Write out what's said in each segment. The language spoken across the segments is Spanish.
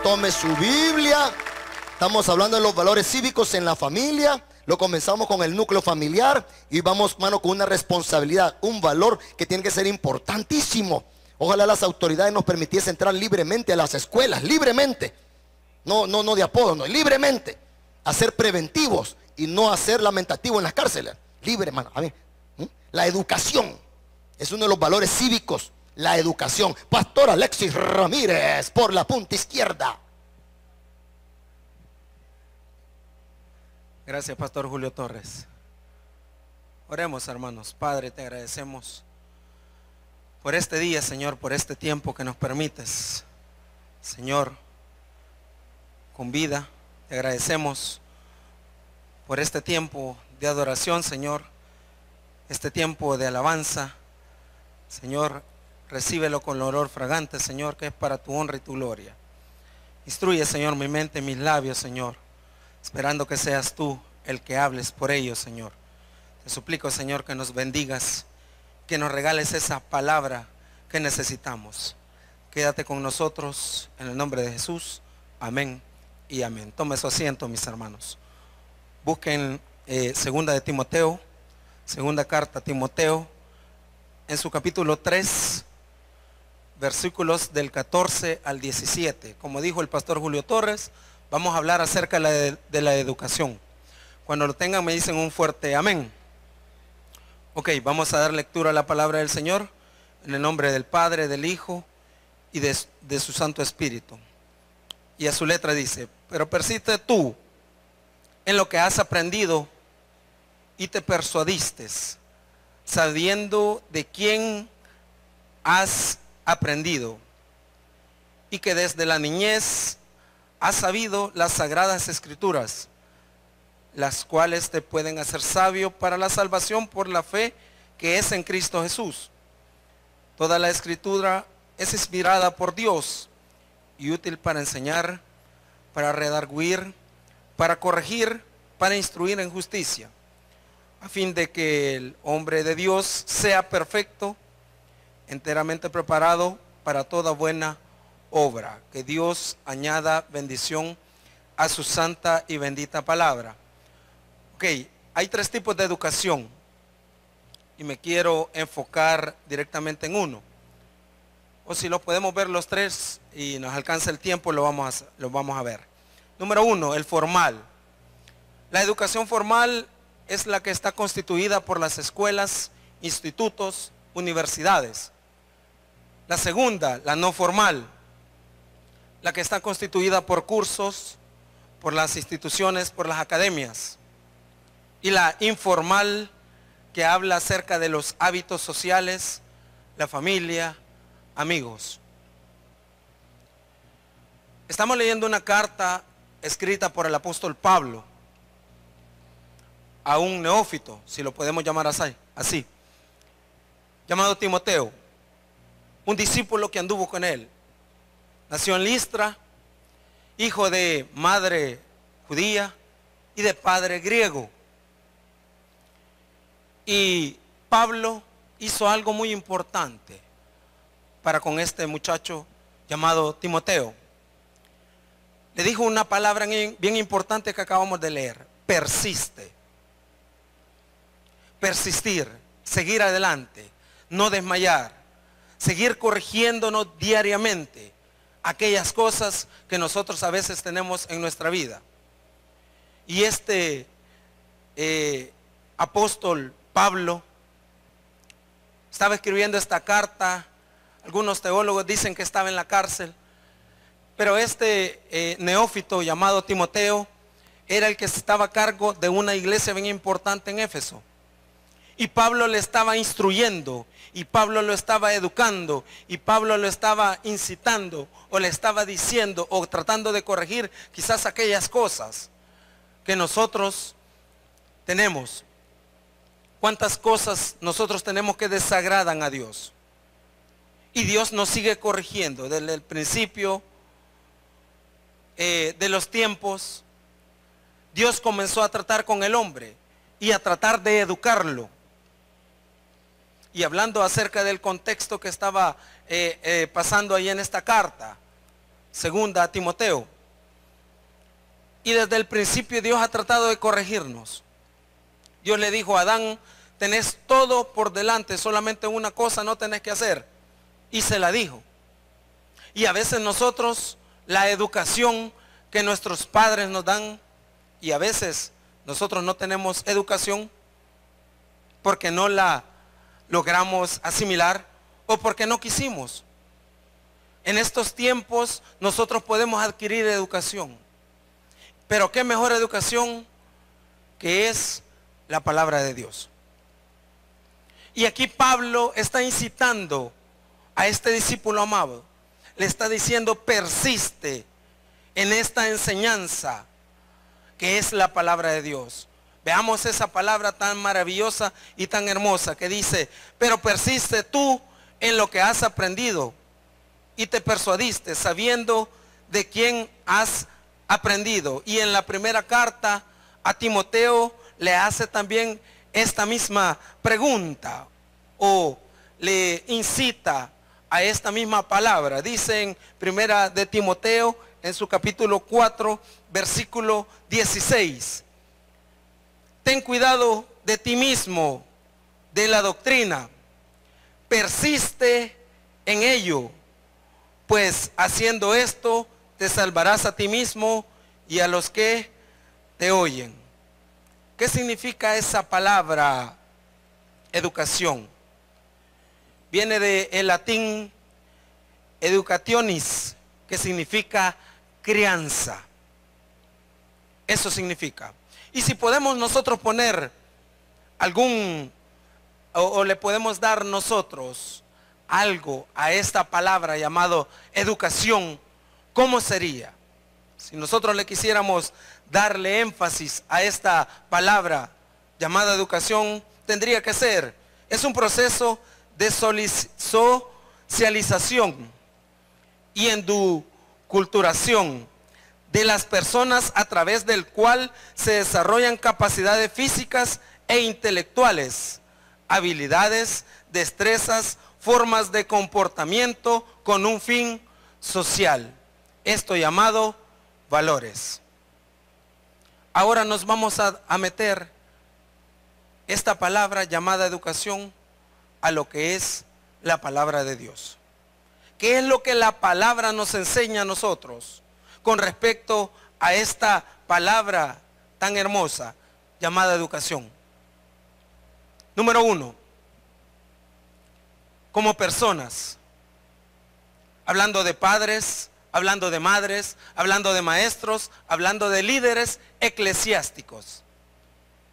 Tome su Biblia. Estamos hablando de los valores cívicos en la familia. Lo comenzamos con el núcleo familiar y vamos, mano, con una responsabilidad, un valor que tiene que ser importantísimo. Ojalá las autoridades nos permitiesen entrar libremente a las escuelas, libremente. No de apodo, no, libremente. A ser preventivos y no a ser lamentativos en las cárceles. Libre, hermano. A ver, la educación es uno de los valores cívicos. La educación. Pastor Alexis Ramírez, por la punta izquierda. Gracias, Pastor Julio Torres. Oremos, hermanos. Padre, te agradecemos por este día, Señor, por este tiempo que nos permites, Señor, con vida. Te agradecemos por este tiempo de adoración, Señor, este tiempo de alabanza. Señor, recíbelo con el olor fragante, Señor, que es para tu honra y tu gloria. Instruye, Señor, mi mente y mis labios, Señor, esperando que seas tú el que hables por ellos, Señor. Te suplico, Señor, que nos bendigas, que nos regales esa palabra que necesitamos. Quédate con nosotros en el nombre de Jesús. Amén y amén. Tome su asiento, mis hermanos. Busquen segunda de Timoteo, segunda carta a Timoteo, en su capítulo 3, versículos del 14 al 17. Como dijo el pastor Julio Torres, vamos a hablar acerca de la educación. Cuando lo tengan me dicen un fuerte amén. Ok, vamos a dar lectura a la palabra del Señor en el nombre del Padre, del Hijo y de su Santo Espíritu. Y a su letra dice: pero persiste tú en lo que has aprendido y te persuadiste, sabiendo de quién has aprendido, y que desde la niñez has sabido las sagradas escrituras, las cuales te pueden hacer sabio para la salvación por la fe que es en Cristo Jesús. Toda la escritura es inspirada por Dios y útil para enseñar, para redarguir, para corregir, para instruir en justicia, a fin de que el hombre de Dios sea perfecto, enteramente preparado para toda buena obra. Que Dios añada bendición a su santa y bendita palabra. Ok, hay tres tipos de educación y me quiero enfocar directamente en uno. O si lo podemos ver los tres y nos alcanza el tiempo, lo vamos a ver. Número uno, el formal. La educación formal es la que está constituida por las escuelas, institutos, universidades. La segunda, la no formal, la que está constituida por cursos, por las instituciones, por las academias. Y la informal, que habla acerca de los hábitos sociales, la familia, amigos. Estamos leyendo una carta escrita por el apóstol Pablo a un neófito, si lo podemos llamar así, llamado Timoteo, un discípulo que anduvo con él. Nació en Listra, hijo de madre judía y de padre griego. Y Pablo hizo algo muy importante para con este muchacho llamado Timoteo. Le dijo una palabra bien importante que acabamos de leer: persiste. Persistir, seguir adelante, no desmayar, seguir corrigiéndonos diariamente aquellas cosas que nosotros a veces tenemos en nuestra vida. Y este apóstol Pablo estaba escribiendo esta carta. Algunos teólogos dicen que estaba en la cárcel, pero este neófito llamado Timoteo era el que estaba a cargo de una iglesia bien importante en Éfeso. Y Pablo le estaba instruyendo, y Pablo lo estaba educando, y Pablo lo estaba incitando, o le estaba diciendo, o tratando de corregir quizás aquellas cosas que nosotros tenemos. ¿Cuántas cosas nosotros tenemos que desagradan a Dios? Y Dios nos sigue corrigiendo desde el principio de los tiempos. Dios comenzó a tratar con el hombre y a tratar de educarlo. Y hablando acerca del contexto que estaba pasando ahí en esta carta, segunda a Timoteo. Y desde el principio Dios ha tratado de corregirnos. Dios le dijo a Adán, tenés todo por delante, solamente una cosa no tenés que hacer. Y se la dijo. Y a veces nosotros, la educación que nuestros padres nos dan, y a veces nosotros no tenemos educación porque no la logramos asimilar o porque no quisimos. En estos tiempos nosotros podemos adquirir educación. Pero qué mejor educación que es la palabra de Dios. Y aquí Pablo está incitando a este discípulo amado. Le está diciendo, persiste en esta enseñanza que es la palabra de Dios. Veamos esa palabra tan maravillosa y tan hermosa que dice, pero persiste tú en lo que has aprendido y te persuadiste sabiendo de quién has aprendido. Y en la primera carta a Timoteo le hace también esta misma pregunta o le incita a esta misma palabra. Dice en primera de Timoteo en su capítulo 4 versículo 16, ten cuidado de ti mismo, de la doctrina, persiste en ello, pues haciendo esto te salvarás a ti mismo y a los que te oyen. ¿Qué significa esa palabra educación? Viene del latín educationis, que significa crianza. Eso significa. Y si podemos nosotros poner algún, o le podemos dar nosotros algo a esta palabra llamado educación, ¿cómo sería? Si nosotros le quisiéramos darle énfasis a esta palabra llamada educación, tendría que ser, es un proceso de socialización y enculturación de las personas a través del cual se desarrollan capacidades físicas e intelectuales, habilidades, destrezas, formas de comportamiento con un fin social. Esto llamado valores. Ahora nos vamos a meter esta palabra llamada educación a lo que es la palabra de Dios. ¿Qué es lo que la palabra nos enseña a nosotros con respecto a esta palabra tan hermosa llamada educación? Número 1, como personas, hablando de padres, hablando de madres, hablando de maestros, hablando de líderes eclesiásticos.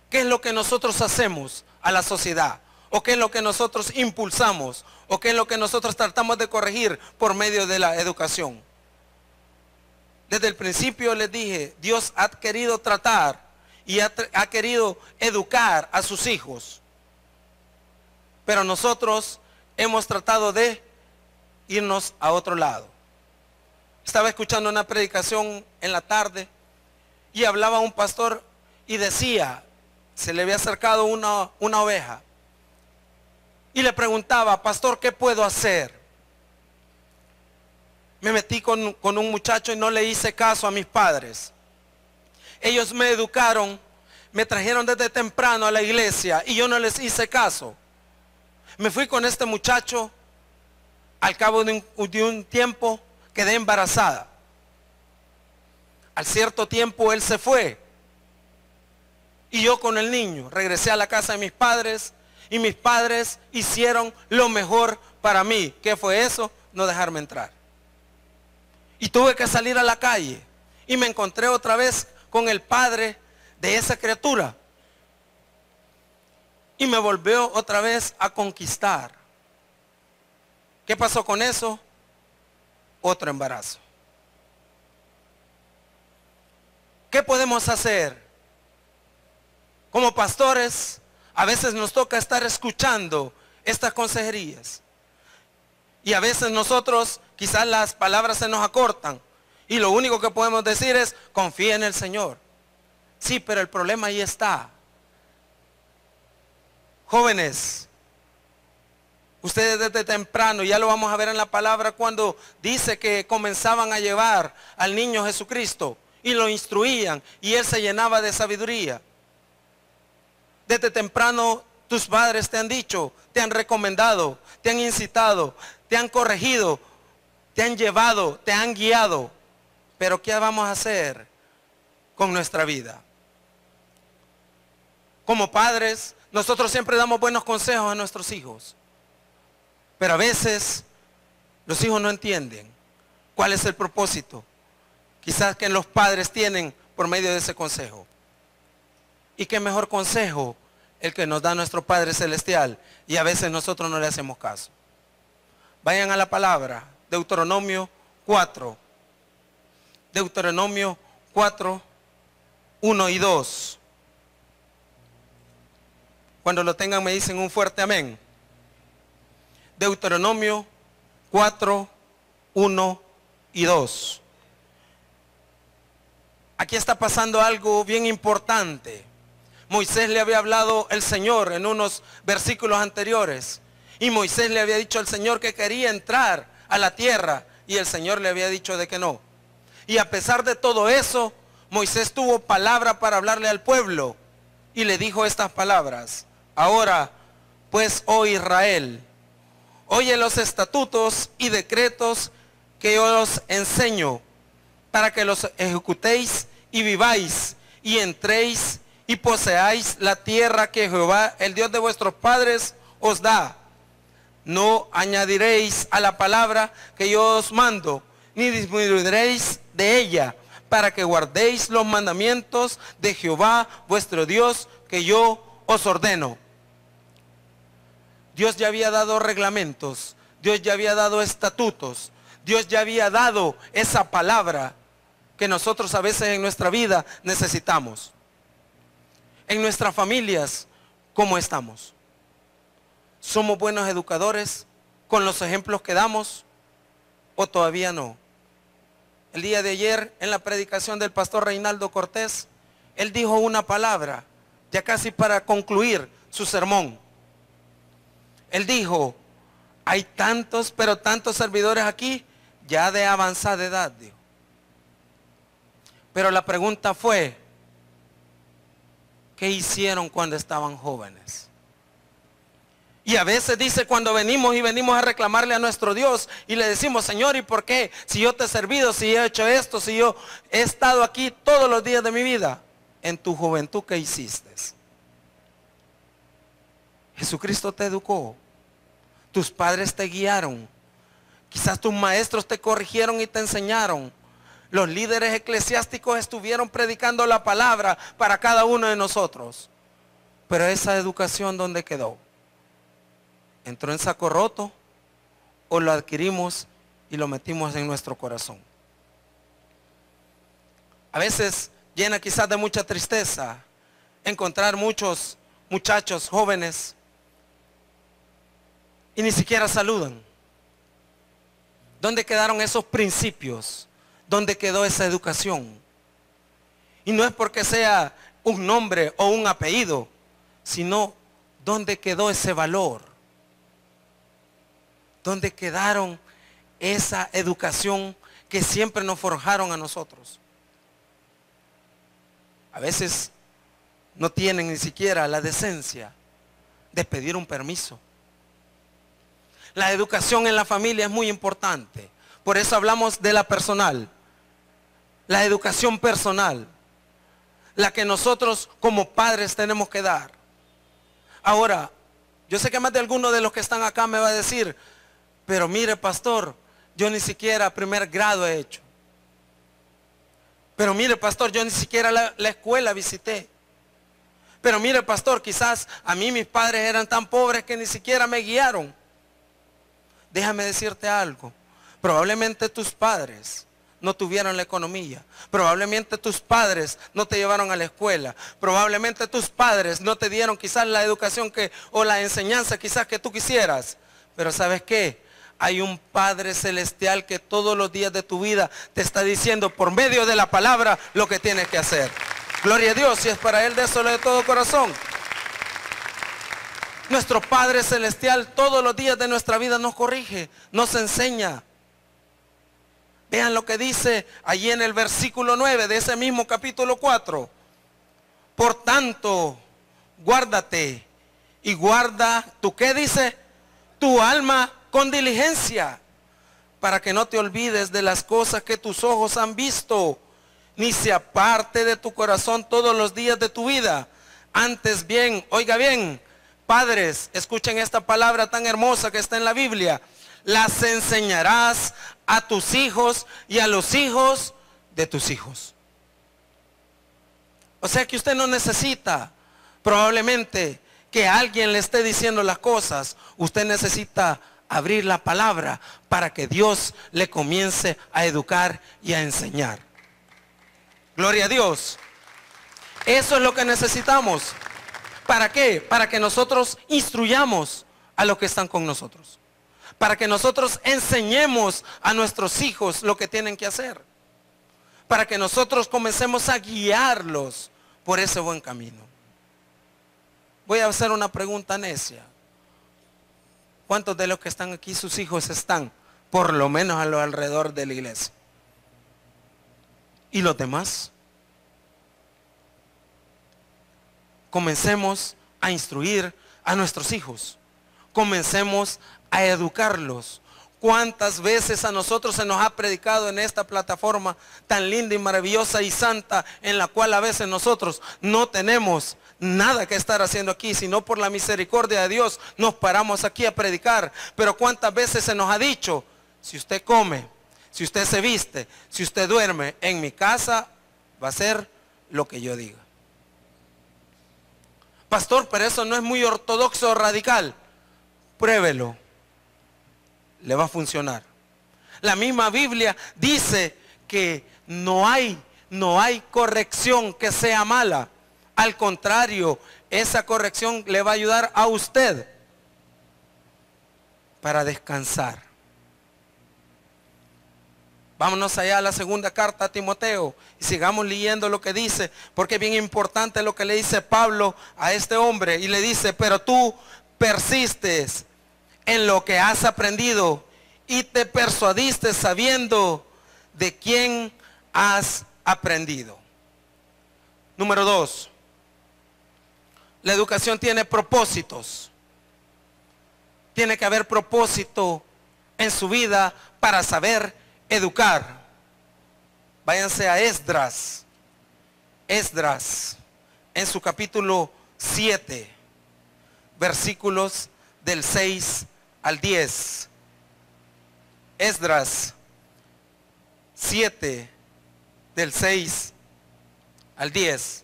¿Qué es lo que nosotros hacemos a la sociedad? ¿O qué es lo que nosotros impulsamos? ¿O qué es lo que nosotros tratamos de corregir por medio de la educación? Desde el principio les dije, Dios ha querido tratar y ha querido educar a sus hijos. Pero nosotros hemos tratado de irnos a otro lado. Estaba escuchando una predicación en la tarde y hablaba un pastor y decía, se le había acercado una oveja y le preguntaba, pastor, ¿qué puedo hacer? Me metí con un muchacho y no le hice caso a mis padres. Ellos me educaron, me trajeron desde temprano a la iglesia y yo no les hice caso. Me fui con este muchacho, al cabo de un tiempo quedé embarazada. Al cierto tiempo él se fue y yo con el niño regresé a la casa de mis padres y mis padres hicieron lo mejor para mí. ¿Qué fue eso? No dejarme entrar. Y tuve que salir a la calle y me encontré otra vez con el padre de esa criatura y me volvió otra vez a conquistar. ¿Qué pasó con eso? Otro embarazo. ¿Qué podemos hacer? Como pastores, a veces nos toca estar escuchando estas consejerías. Y a veces nosotros, quizás las palabras se nos acortan. Y lo único que podemos decir es, confía en el Señor. Sí, pero el problema ahí está. Jóvenes, Ustedes desde temprano, ya lo vamos a ver en la palabra cuando dice que comenzaban a llevar al niño Jesucristo y lo instruían y él se llenaba de sabiduría. Desde temprano tus padres te han dicho, te han recomendado, te han incitado, te han corregido, te han llevado, te han guiado. Pero ¿qué vamos a hacer con nuestra vida? Como padres, nosotros siempre damos buenos consejos a nuestros hijos. Pero a veces los hijos no entienden cuál es el propósito. Quizás que los padres tienen por medio de ese consejo. Y qué mejor consejo el que nos da nuestro Padre Celestial. Y a veces nosotros no le hacemos caso. Vayan a la palabra, Deuteronomio 4. Deuteronomio 4, 1 y 2. Cuando lo tengan me dicen un fuerte amén. Deuteronomio 4, 1 y 2. Aquí está pasando algo bien importante. Moisés le había hablado el Señor en unos versículos anteriores. Y Moisés le había dicho al Señor que quería entrar a la tierra. Y el Señor le había dicho de que no. Y a pesar de todo eso, Moisés tuvo palabra para hablarle al pueblo. Y le dijo estas palabras. Ahora, pues, oh Israel, oye los estatutos y decretos que yo os enseño, para que los ejecutéis y viváis, y entréis y poseáis la tierra que Jehová, el Dios de vuestros padres, os da. No añadiréis a la palabra que yo os mando, ni disminuiréis de ella, para que guardéis los mandamientos de Jehová, vuestro Dios, que yo os ordeno. Dios ya había dado reglamentos, Dios ya había dado estatutos, Dios ya había dado esa palabra que nosotros a veces en nuestra vida necesitamos. En nuestras familias, ¿cómo estamos? ¿Somos buenos educadores con los ejemplos que damos o todavía no? El día de ayer en la predicación del pastor Reinaldo Cortés, él dijo una palabra, ya casi para concluir su sermón. Él dijo, hay tantos, pero tantos servidores aquí, ya de avanzada edad, dijo. Pero la pregunta fue, ¿qué hicieron cuando estaban jóvenes? Y a veces dice cuando venimos a reclamarle a nuestro Dios y le decimos, Señor, ¿y por qué? Si yo te he servido, si he hecho esto, si yo he estado aquí todos los días de mi vida, en tu juventud, ¿qué hiciste? Jesucristo te educó, tus padres te guiaron, quizás tus maestros te corrigieron y te enseñaron. Los líderes eclesiásticos estuvieron predicando la palabra para cada uno de nosotros. Pero esa educación, ¿dónde quedó? ¿Entró en saco roto o lo adquirimos y lo metimos en nuestro corazón? A veces llena quizás de mucha tristeza encontrar muchos muchachos jóvenes y ni siquiera saludan. ¿Dónde quedaron esos principios? ¿Dónde quedó esa educación? Y no es porque sea un nombre o un apellido, sino ¿dónde quedó ese valor? ¿Dónde quedaron esa educación que siempre nos forjaron a nosotros? A veces no tienen ni siquiera la decencia de pedir un permiso. La educación en la familia es muy importante. Por eso hablamos de la personal. La educación personal. La que nosotros como padres tenemos que dar. Ahora, yo sé que más de alguno de los que están acá me va a decir, pero mire, pastor, yo ni siquiera primer grado he hecho. Pero mire, pastor, yo ni siquiera la escuela visité. Pero mire, pastor, quizás a mí mis padres eran tan pobres que ni siquiera me guiaron. Déjame decirte algo. Probablemente tus padres no tuvieron la economía. Probablemente tus padres no te llevaron a la escuela. Probablemente tus padres no te dieron quizás la educación o la enseñanza quizás que tú quisieras. Pero ¿sabes qué? Hay un Padre Celestial que todos los días de tu vida te está diciendo por medio de la palabra lo que tienes que hacer. Gloria a Dios, si es para Él, déselo de todo corazón. Nuestro Padre Celestial todos los días de nuestra vida nos corrige, nos enseña. Vean lo que dice allí en el versículo 9 de ese mismo capítulo 4. Por tanto, guárdate y guarda, ¿tú qué dice? Tu alma con diligencia, para que no te olvides de las cosas que tus ojos han visto, ni se aparte de tu corazón todos los días de tu vida. Antes bien, oiga bien, padres, escuchen esta palabra tan hermosa que está en la Biblia. Las enseñarás a tus hijos y a los hijos de tus hijos. O sea que usted no necesita probablemente que alguien le esté diciendo las cosas. Usted necesita abrir la palabra para que Dios le comience a educar y a enseñar. Gloria a Dios. Eso es lo que necesitamos. ¿Para qué? Para que nosotros instruyamos a los que están con nosotros. Para que nosotros enseñemos a nuestros hijos lo que tienen que hacer. Para que nosotros comencemos a guiarlos por ese buen camino. Voy a hacer una pregunta necia. ¿Cuántos de los que están aquí, sus hijos están por lo menos a lo alrededor de la iglesia? ¿Y los demás? Comencemos a instruir a nuestros hijos. Comencemos a educarlos. ¿Cuántas veces a nosotros se nos ha predicado en esta plataforma tan linda y maravillosa y santa, en la cual a veces nosotros no tenemos nada que estar haciendo aquí, sino por la misericordia de Dios nos paramos aquí a predicar? Pero cuántas veces se nos ha dicho, si usted come, si usted se viste, si usted duerme en mi casa, va a ser lo que yo diga. Pastor, pero eso no es muy ortodoxo o radical. Pruébelo. Le va a funcionar. La misma Biblia dice que no hay corrección que sea mala. Al contrario, esa corrección le va a ayudar a usted para descansar. Vámonos allá a la segunda carta a Timoteo y sigamos leyendo lo que dice, porque es bien importante lo que le dice Pablo a este hombre. Y le dice, pero tú persistes en lo que has aprendido y te persuadiste sabiendo de quién has aprendido. Número 2. La educación tiene propósitos. Tiene que haber propósito en su vida para saber educar. Váyanse a Esdras. Esdras, en su capítulo 7, versículos del 6 al 10. Esdras 7, del 6 al 10.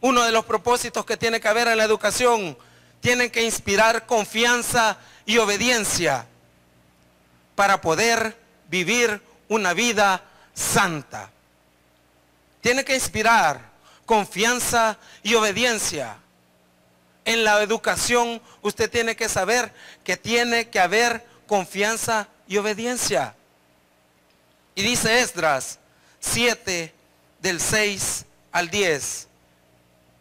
Uno de los propósitos que tiene que haber en la educación, tienen que inspirar confianza y obediencia para poder vivir una vida santa. Tiene que inspirar confianza y obediencia. En la educación usted tiene que saber que tiene que haber confianza y obediencia. Y dice Esdras 7, del 6 al 10.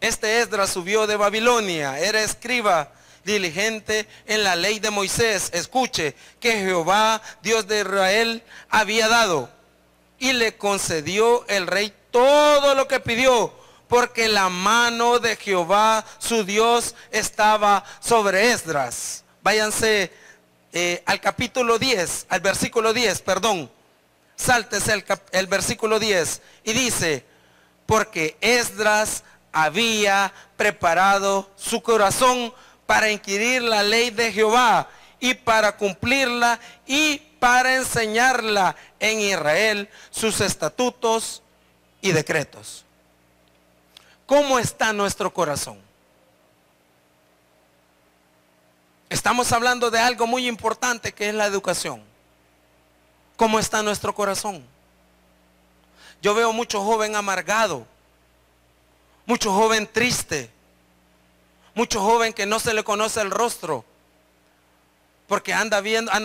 Este Esdras subió de Babilonia, era escriba diligente en la ley de Moisés. Escuche, que Jehová, Dios de Israel, había dado, y le concedió el rey todo lo que pidió, porque la mano de Jehová, su Dios, estaba sobre Esdras. Váyanse al capítulo 10, al versículo 10, perdón. Sáltese el versículo 10 y dice, porque Esdras había preparado su corazón para inquirir la ley de Jehová y para cumplirla y para enseñarla en Israel, sus estatutos y decretos. ¿Cómo está nuestro corazón? Estamos hablando de algo muy importante que es la educación. ¿Cómo está nuestro corazón? Yo veo mucho joven amargado, mucho joven triste, mucho joven que no se le conoce el rostro, porque anda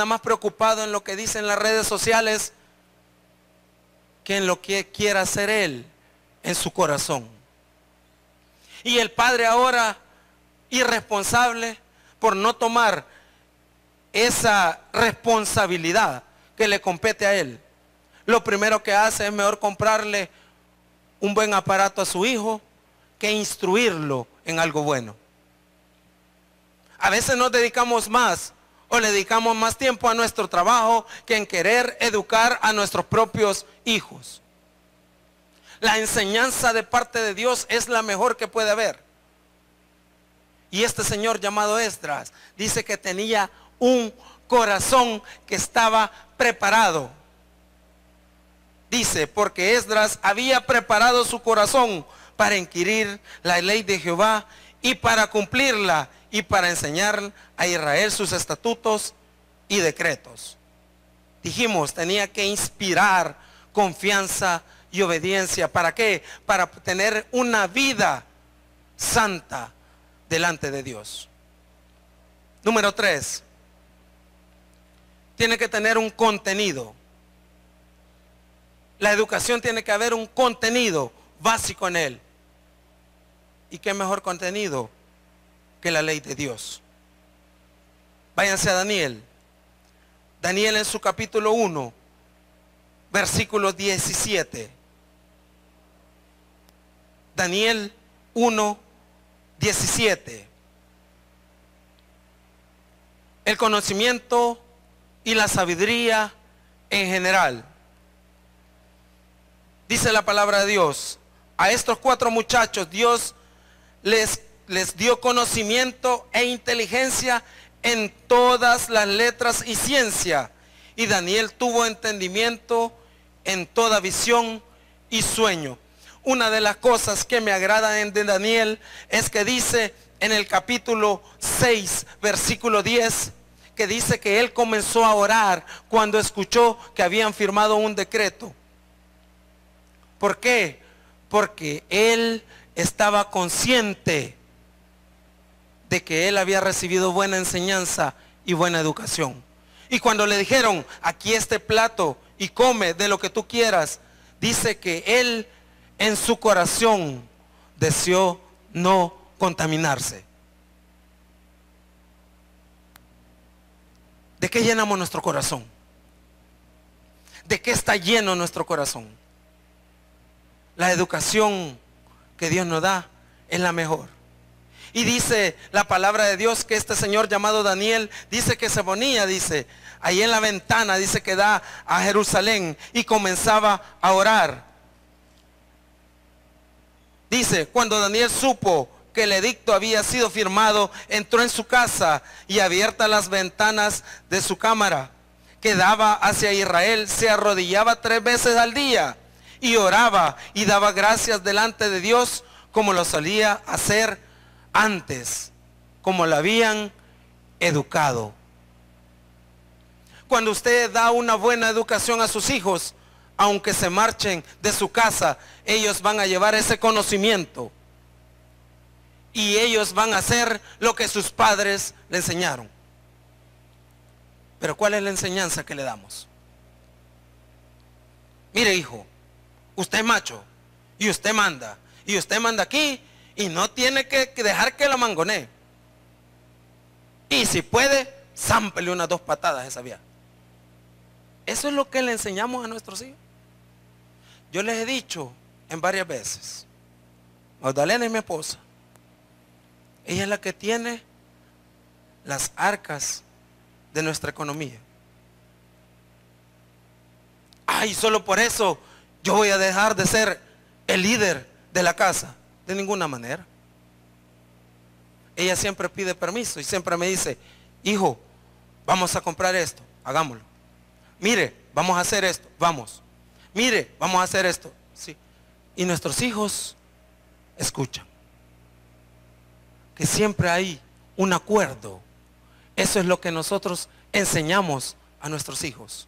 más preocupado en lo que dicen las redes sociales que en lo que quiera hacer él en su corazón. Y el padre ahora, irresponsable, por no tomar esa responsabilidad que le compete a él, lo primero que hace es mejor comprarle un buen aparato a su hijo que instruirlo en algo bueno. A veces nos dedicamos más o le dedicamos más tiempo a nuestro trabajo que en querer educar a nuestros propios hijos. La enseñanza de parte de Dios es la mejor que puede haber. Y este señor llamado Esdras dice que tenía un corazón que estaba preparado. Dice, porque Esdras había preparado su corazón para inquirir la ley de Jehová y para cumplirla y para enseñar a Israel sus estatutos y decretos. Dijimos, tenía que inspirar confianza y obediencia. ¿Para qué? Para tener una vida santa delante de Dios. Número 3. Tiene que tener un contenido. La educación tiene que haber un contenido básico en él. ¿Y qué mejor contenido que la ley de Dios? Váyanse a Daniel. Daniel en su capítulo 1, versículo 17. Daniel 1, 17. El conocimiento y la sabiduría en general. Dice la palabra de Dios, a estos 4 muchachos Dios les dio conocimiento e inteligencia en todas las letras y ciencia. Y Daniel tuvo entendimiento en toda visión y sueño. Una de las cosas que me agradan de Daniel es que dice en el capítulo 6, versículo 10, que dice que él comenzó a orar cuando escuchó que habían firmado un decreto. ¿Por qué? Porque él estaba consciente de que él había recibido buena enseñanza y buena educación. Y cuando le dijeron, aquí este plato y come de lo que tú quieras, dice que él en su corazón deseó no contaminarse. ¿De qué llenamos nuestro corazón? ¿De qué está lleno nuestro corazón? La educación que Dios nos da es la mejor. Y dice la palabra de Dios que este señor llamado Daniel, dice que se ponía, dice, ahí en la ventana, dice que da a Jerusalén y comenzaba a orar. Dice, cuando Daniel supo que el edicto había sido firmado, entró en su casa y abiertas las ventanas de su cámara que daba hacia Israel, se arrodillaba 3 veces al día y oraba y daba gracias delante de Dios como lo solía hacer antes, como lo habían educado. Cuando usted da una buena educación a sus hijos, aunque se marchen de su casa, ellos van a llevar ese conocimiento y ellos van a hacer lo que sus padres le enseñaron. Pero ¿cuál es la enseñanza que le damos? Mire, hijo, usted es macho y usted manda aquí y no tiene que dejar que la mangonee. Y si puede, zámpele unas 2 patadas a esa vieja. Eso es lo que le enseñamos a nuestros hijos. Yo les he dicho en varias veces, Magdalena es mi esposa, ella es la que tiene las arcas de nuestra economía. Ay, solo por eso yo voy a dejar de ser el líder de la casa. De ninguna manera. Ella siempre pide permiso y siempre me dice, hijo, vamos a comprar esto, hagámoslo. Mire, vamos a hacer esto, vamos. Mire, vamos a hacer esto. Sí. Y nuestros hijos escuchan. Que siempre hay un acuerdo. Eso es lo que nosotros enseñamos a nuestros hijos.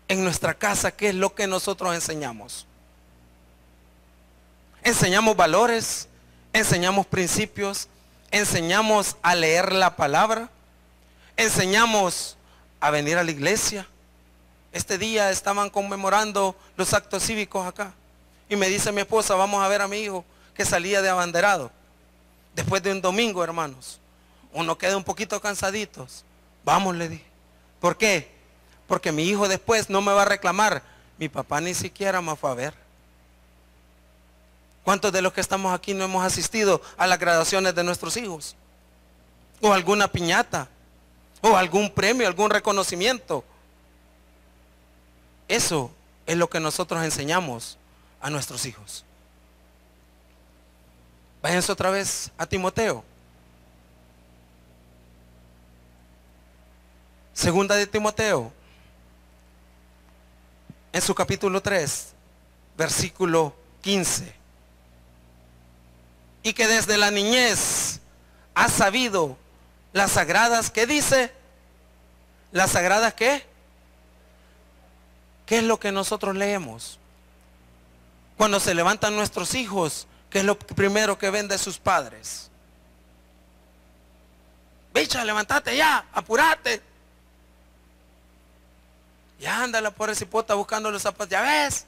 En nuestra casa, ¿qué es lo que nosotros enseñamos? Enseñamos valores, enseñamos principios, enseñamos a leer la palabra, enseñamos a venir a la iglesia. Este día estaban conmemorando los actos cívicos acá. Y me dice mi esposa, vamos a ver a mi hijo que salía de abanderado. Después de un domingo, hermanos. uno queda un poquito cansaditos. Vamos, le dije. ¿Por qué? Porque mi hijo después no me va a reclamar. Mi papá ni siquiera me fue a ver. ¿Cuántos de los que estamos aquí no hemos asistido a las graduaciones de nuestros hijos? O alguna piñata, o algún premio, algún reconocimiento. Eso es lo que nosotros enseñamos a nuestros hijos. Váyanse otra vez a Timoteo. Segunda de Timoteo, en su capítulo 3, versículo 15. Y que desde la niñez has sabido las sagradas, ¿qué dice? ¿Las sagradas qué? ¿Qué es lo que nosotros leemos? Cuando se levantan nuestros hijos, ¿qué es lo primero que ven de sus padres? Bicha, levántate ya, apúrate. Ya anda la pobre cipota buscando los zapatos. Ya ves,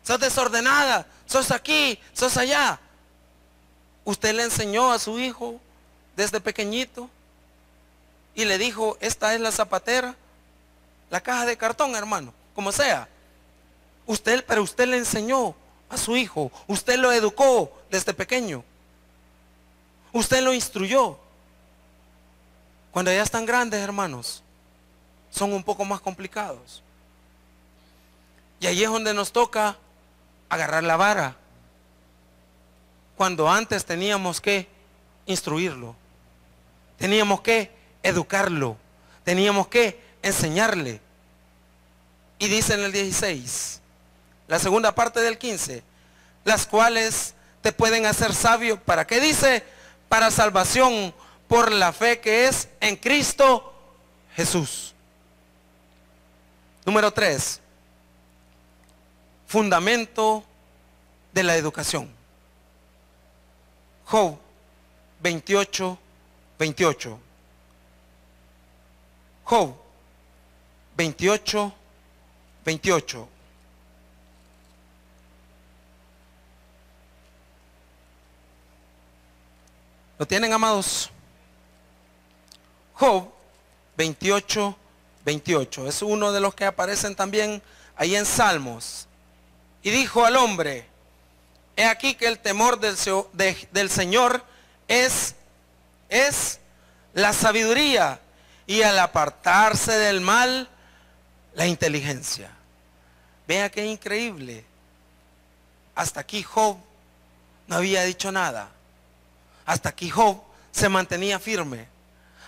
sos desordenada, sos aquí, sos allá. Usted le enseñó a su hijo desde pequeñito y le dijo, esta es la zapatera, la caja de cartón, hermano, como sea. Pero usted le enseñó a su hijo, usted lo educó desde pequeño, usted lo instruyó. Cuando ya están grandes, hermanos, son un poco más complicados. Y ahí es donde nos toca agarrar la vara. Cuando antes teníamos que instruirlo, teníamos que educarlo, teníamos que enseñarle. Y dice en el 16, la segunda parte del 15, las cuales te pueden hacer sabio. ¿Para qué dice? Para salvación por la fe que es en Cristo Jesús. Número 3, fundamento de la educación. Job 28, 28. Job 28, 28. ¿Lo tienen, amados? Job 28, 28. Es uno de los que aparecen también ahí en Salmos. Y dijo al hombre, he aquí que el temor del Señor es la sabiduría, y al apartarse del mal, la inteligencia. Vea qué increíble. Hasta aquí Job no había dicho nada. Hasta aquí Job se mantenía firme.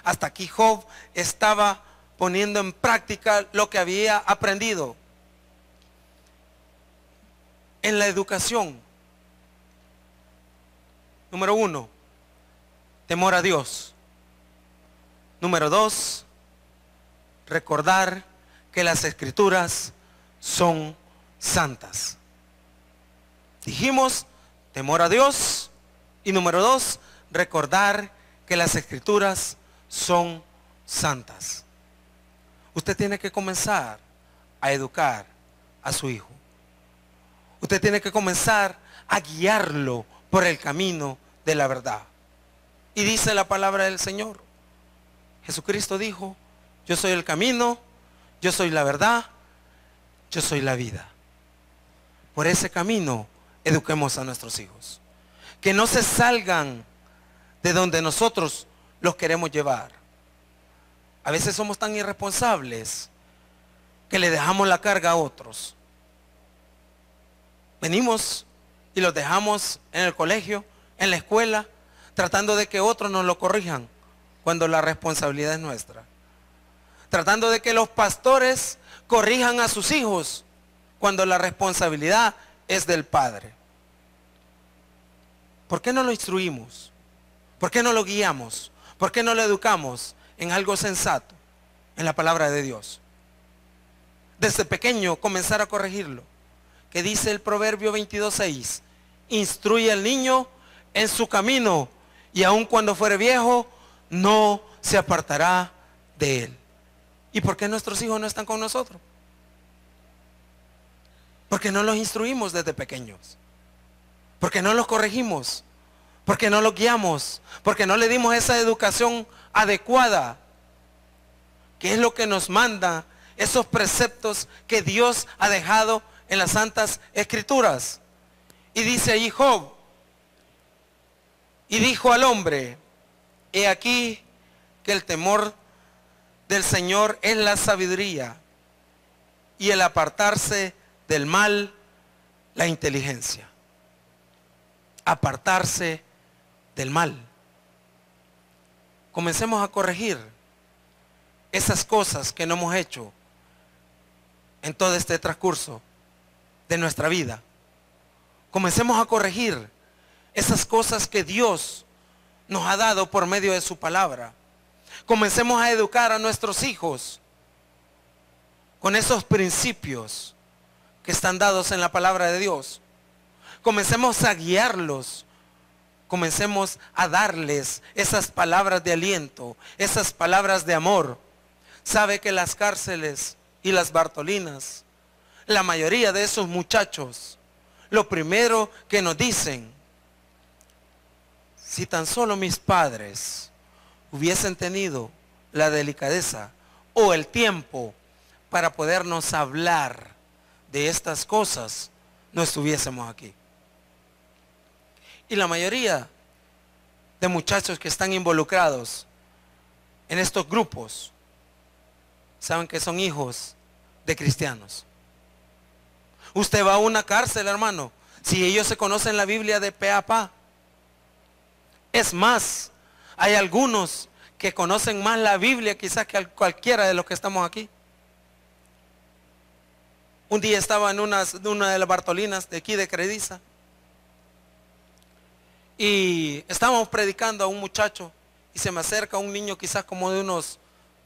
Hasta aquí Job estaba poniendo en práctica lo que había aprendido. En la educación, número 1, temor a Dios. Número 2, recordar que las escrituras son santas. Dijimos temor a Dios. Y número 2, recordar que las escrituras son santas. Usted tiene que comenzar a educar a su hijo. Usted tiene que comenzar a guiarlo por el camino de la verdad. Y dice la palabra del Señor. Jesucristo dijo, yo soy el camino, yo soy la verdad, yo soy la vida. Por ese camino eduquemos a nuestros hijos. Que no se salgan de donde nosotros los queremos llevar. A veces somos tan irresponsables que le dejamos la carga a otros. Venimos y los dejamos en el colegio, en la escuela, tratando de que otros nos lo corrijan, cuando la responsabilidad es nuestra. Tratando de que los pastores corrijan a sus hijos, cuando la responsabilidad es del padre. ¿Por qué no lo instruimos? ¿Por qué no lo guiamos? ¿Por qué no lo educamos en algo sensato, en la palabra de Dios? Desde pequeño comenzar a corregirlo. Que dice el Proverbio 22:6, instruye al niño en su camino, y aun cuando fuere viejo, no se apartará de él. ¿Y por qué nuestros hijos no están con nosotros? Porque no los instruimos desde pequeños. Porque no los corregimos. Porque no lo guiamos, porque no le dimos esa educación adecuada, que es lo que nos manda esos preceptos que Dios ha dejado en las Santas Escrituras. Y dice ahí Job, y dijo al hombre, he aquí que el temor del Señor es la sabiduría, y el apartarse del mal, la inteligencia. Apartarse del mal. Comencemos a corregir esas cosas que no hemos hecho en todo este transcurso de nuestra vida. Comencemos a corregir esas cosas que Dios nos ha dado por medio de su palabra. Comencemos a educar a nuestros hijos con esos principios que están dados en la palabra de Dios. Comencemos a guiarlos. Comencemos a darles esas palabras de aliento, esas palabras de amor. Sabe que las cárceles y las Bartolinas, la mayoría de esos muchachos, lo primero que nos dicen, si tan solo mis padres hubiesen tenido la delicadeza o el tiempo para podernos hablar de estas cosas, no estuviésemos aquí. Y la mayoría de muchachos que están involucrados en estos grupos, saben que son hijos de cristianos. Usted va a una cárcel, hermano, si ellos se conocen la Biblia de pe a pa. Es más, hay algunos que conocen más la Biblia quizás que cualquiera de los que estamos aquí. Un día estaba en una de las Bartolinas de aquí de Crediza, y estábamos predicando a un muchacho, y se me acerca un niño quizás como de unos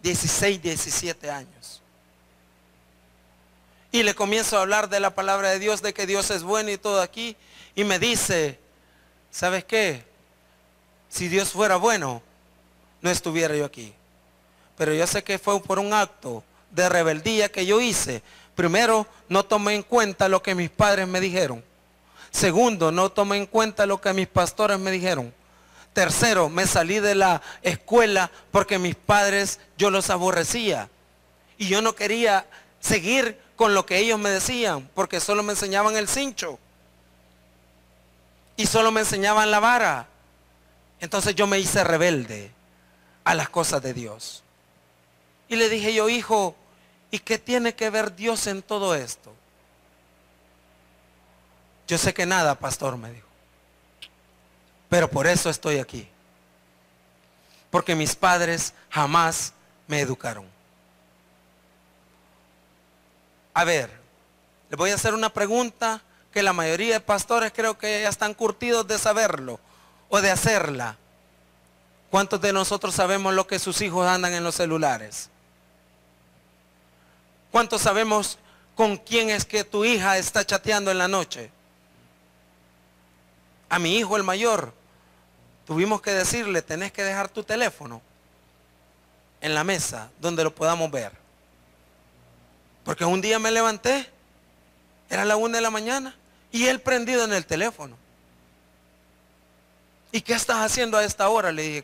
16, 17 años. Y le comienzo a hablar de la palabra de Dios, de que Dios es bueno y todo aquí. Y me dice, ¿sabes qué? Si Dios fuera bueno, no estuviera yo aquí. Pero yo sé que fue por un acto de rebeldía que yo hice. Primero, no tomé en cuenta lo que mis padres me dijeron. Segundo, no tomé en cuenta lo que mis pastores me dijeron. Tercero, me salí de la escuela porque mis padres yo los aborrecía. Y yo no quería seguir con lo que ellos me decían, porque solo me enseñaban el cincho. Y solo me enseñaban la vara. Entonces yo me hice rebelde a las cosas de Dios. Y le dije yo, hijo, ¿y qué tiene que ver Dios en todo esto? Yo sé que nada, pastor, me dijo. Pero por eso estoy aquí. Porque mis padres jamás me educaron. A ver, les voy a hacer una pregunta que la mayoría de pastores creo que ya están curtidos de saberlo o de hacerla. ¿Cuántos de nosotros sabemos lo que sus hijos andan en los celulares? ¿Cuántos sabemos con quién es que tu hija está chateando en la noche? A mi hijo el mayor tuvimos que decirle, tenés que dejar tu teléfono en la mesa donde lo podamos ver. Porque un día me levanté, era la 1 de la mañana, y él prendido en el teléfono. ¿Y qué estás haciendo a esta hora? Le dije.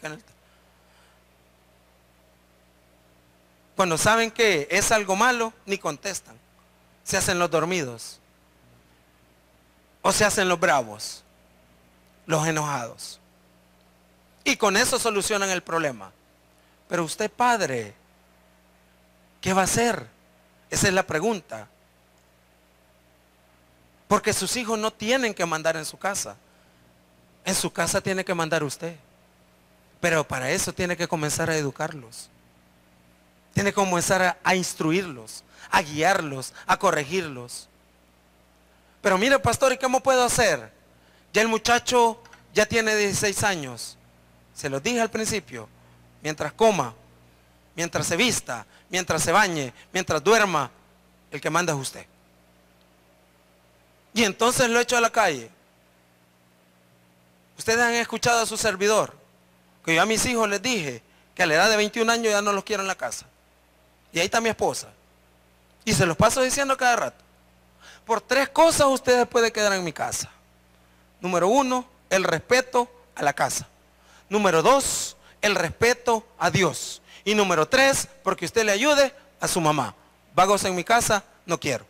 Cuando saben que es algo malo, ni contestan. Se hacen los dormidos. O se hacen los bravos, los enojados. Y con eso solucionan el problema. Pero usted, padre, ¿qué va a hacer? Esa es la pregunta. Porque sus hijos no tienen que mandar en su casa. En su casa tiene que mandar usted. Pero para eso tiene que comenzar a educarlos. Tiene que comenzar a instruirlos, a guiarlos, a corregirlos. Pero mire, pastor, ¿y cómo puedo hacer? Ya el muchacho ya tiene 16 años. Se los dije al principio. Mientras coma, mientras se vista, mientras se bañe, mientras duerma, el que manda es usted. Y entonces lo echo a la calle. Ustedes han escuchado a su servidor, que yo a mis hijos les dije que a la edad de 21 años ya no los quiero en la casa. Y ahí está mi esposa. Y se los paso diciendo cada rato. Por 3 cosas ustedes pueden quedar en mi casa. Número 1, el respeto a la casa. Número 2, el respeto a Dios. Y número 3, porque usted le ayude a su mamá. Vagos en mi casa, no quiero.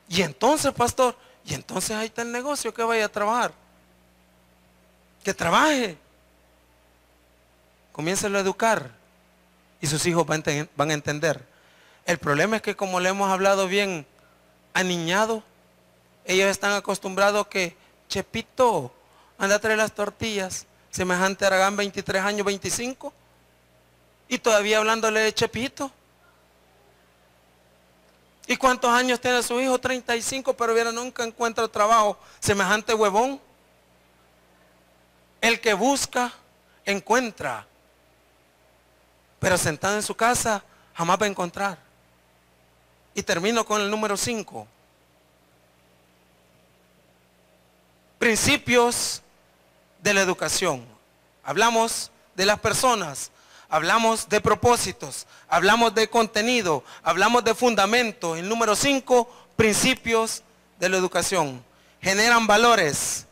Y entonces, pastor, y entonces ahí está el negocio, que vaya a trabajar. Que trabaje. Comiéncelo a educar. Y sus hijos van a entender. El problema es que como le hemos hablado bien aniñado, ellos están acostumbrados que, Chepito, anda a traer las tortillas. Semejante Aragán, 23 años, 25. Y todavía hablándole de Chepito. ¿Y cuántos años tiene su hijo? 35, pero viera, nunca encuentra trabajo. Semejante huevón. El que busca, encuentra. Pero sentado en su casa, jamás va a encontrar. Y termino con el número 5. Principios de la educación. Hablamos de las personas, hablamos de propósitos, hablamos de contenido, hablamos de fundamentos. El número 5, principios de la educación. Generan valores,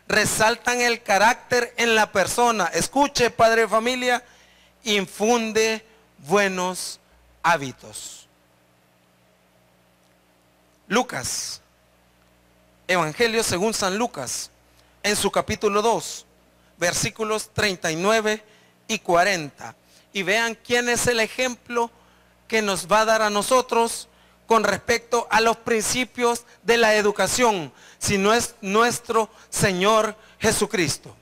resaltan el carácter en la persona. Escuche, padre de familia, infunde buenos hábitos. Lucas, Evangelio según San Lucas, en su capítulo 2, versículos 39 y 40. Y vean quién es el ejemplo que nos va a dar a nosotros con respecto a los principios de la educación, si no es nuestro Señor Jesucristo.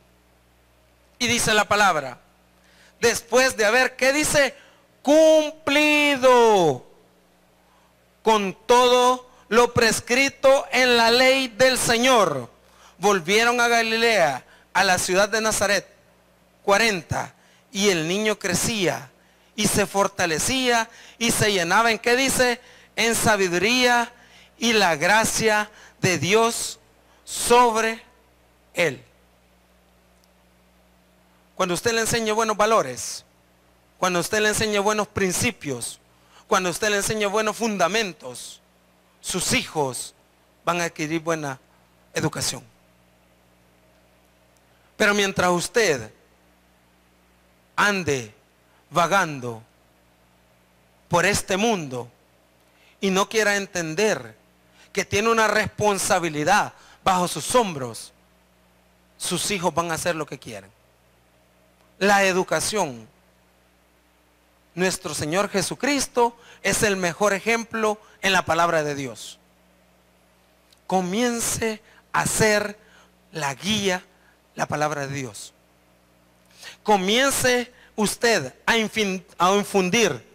Y dice la palabra, después de haber, ¿qué dice? Cumplido con todo lo prescrito en la ley del Señor, volvieron a Galilea, a la ciudad de Nazaret. 40. Y el niño crecía y se fortalecía y se llenaba, ¿en qué dice? En sabiduría, y la gracia de Dios sobre él. Cuando usted le enseña buenos valores, cuando usted le enseña buenos principios, cuando usted le enseña buenos fundamentos, sus hijos van a adquirir buena educación. Pero mientras usted ande vagando por este mundo y no quiera entender que tiene una responsabilidad bajo sus hombros, sus hijos van a hacer lo que quieren. La educación. Nuestro Señor Jesucristo es el mejor ejemplo en la palabra de Dios. Comience a ser la guía, la palabra de Dios. Comience usted a infundir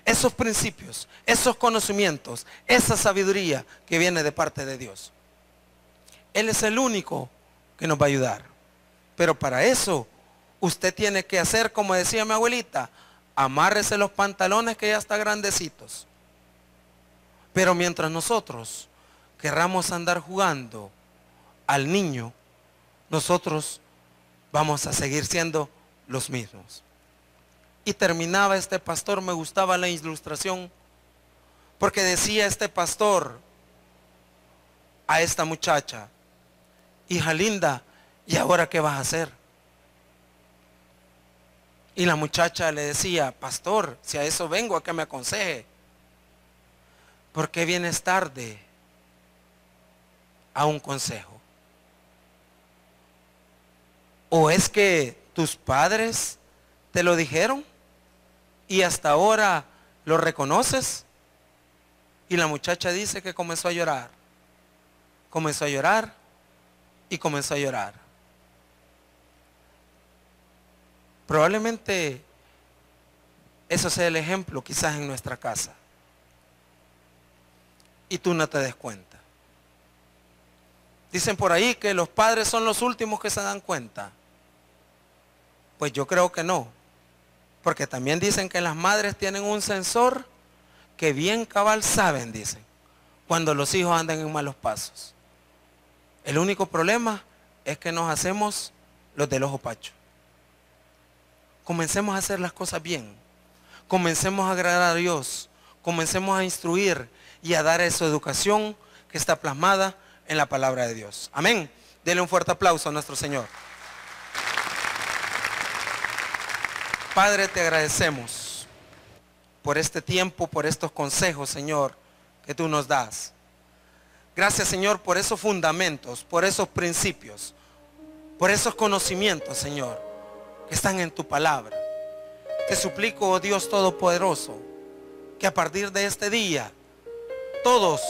esos principios, esos conocimientos, esa sabiduría que viene de parte de Dios. Él es el único que nos va a ayudar. Pero para eso, usted tiene que hacer, como decía mi abuelita, amárrese los pantalones que ya están grandecitos. Pero mientras nosotros querramos andar jugando al niño, nosotros vamos a seguir siendo los mismos. Y terminaba este pastor, me gustaba la ilustración, porque decía este pastor a esta muchacha, hija linda, ¿y ahora qué vas a hacer? Y la muchacha le decía, pastor, si a eso vengo, a que me aconseje. ¿Por qué vienes tarde a un consejo? ¿O es que tus padres te lo dijeron y hasta ahora lo reconoces? Y la muchacha dice que comenzó a llorar. Comenzó a llorar y comenzó a llorar. Probablemente eso sea el ejemplo quizás en nuestra casa. Y tú no te des cuenta. Dicen por ahí que los padres son los últimos que se dan cuenta. Pues yo creo que no. Porque también dicen que las madres tienen un sensor que bien cabal saben, dicen, cuando los hijos andan en malos pasos. El único problema es que nos hacemos los del ojo pacho. Comencemos a hacer las cosas bien. Comencemos a agradar a Dios. Comencemos a instruir y a dar esa educación que está plasmada en la palabra de Dios. Amén. Dele un fuerte aplauso a nuestro Señor. Padre, te agradecemos por este tiempo, por estos consejos, Señor, que tú nos das. Gracias, Señor, por esos fundamentos, por esos principios, por esos conocimientos, Señor, que están en tu palabra. Te suplico, oh Dios Todopoderoso, que a partir de este día todos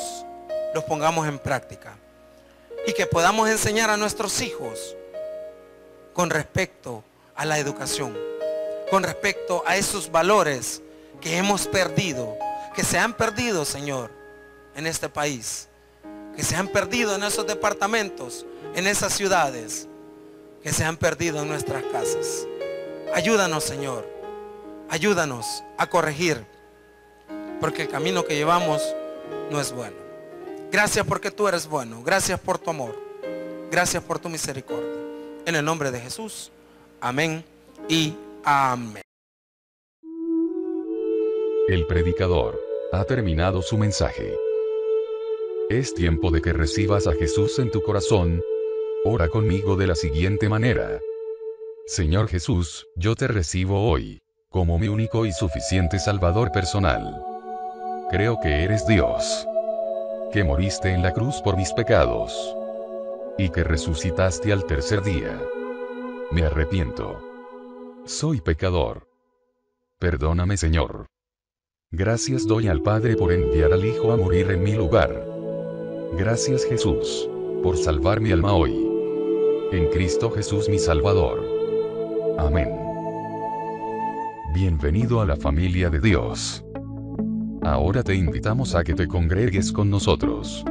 los pongamos en práctica y que podamos enseñar a nuestros hijos con respecto a la educación, con respecto a esos valores que hemos perdido, que se han perdido, Señor, en este país, que se han perdido en esos departamentos, en esas ciudades, que se han perdido en nuestras casas. Ayúdanos, Señor, ayúdanos a corregir, porque el camino que llevamos no es bueno. Gracias porque tú eres bueno, gracias por tu amor, gracias por tu misericordia. En el nombre de Jesús, amén y amén. El predicador ha terminado su mensaje. Es tiempo de que recibas a Jesús en tu corazón. Ora conmigo de la siguiente manera. Señor Jesús, yo te recibo hoy, como mi único y suficiente Salvador personal. Creo que eres Dios, que moriste en la cruz por mis pecados, y que resucitaste al tercer día. Me arrepiento. Soy pecador. Perdóname, Señor. Gracias doy al Padre por enviar al Hijo a morir en mi lugar. Gracias, Jesús, por salvar mi alma hoy. En Cristo Jesús mi Salvador. Amén. Bienvenido a la familia de Dios. Ahora te invitamos a que te congregues con nosotros.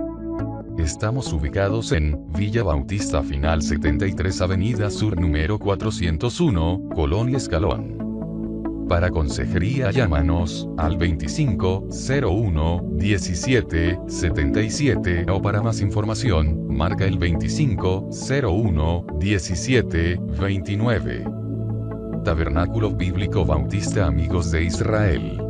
Estamos ubicados en Villa Bautista Final 73 Avenida Sur número 401, Colonia Escalón. Para consejería llámanos al 2501-1777 o para más información, marca el 2501-1729. Tabernáculo Bíblico Bautista Amigos de Israel.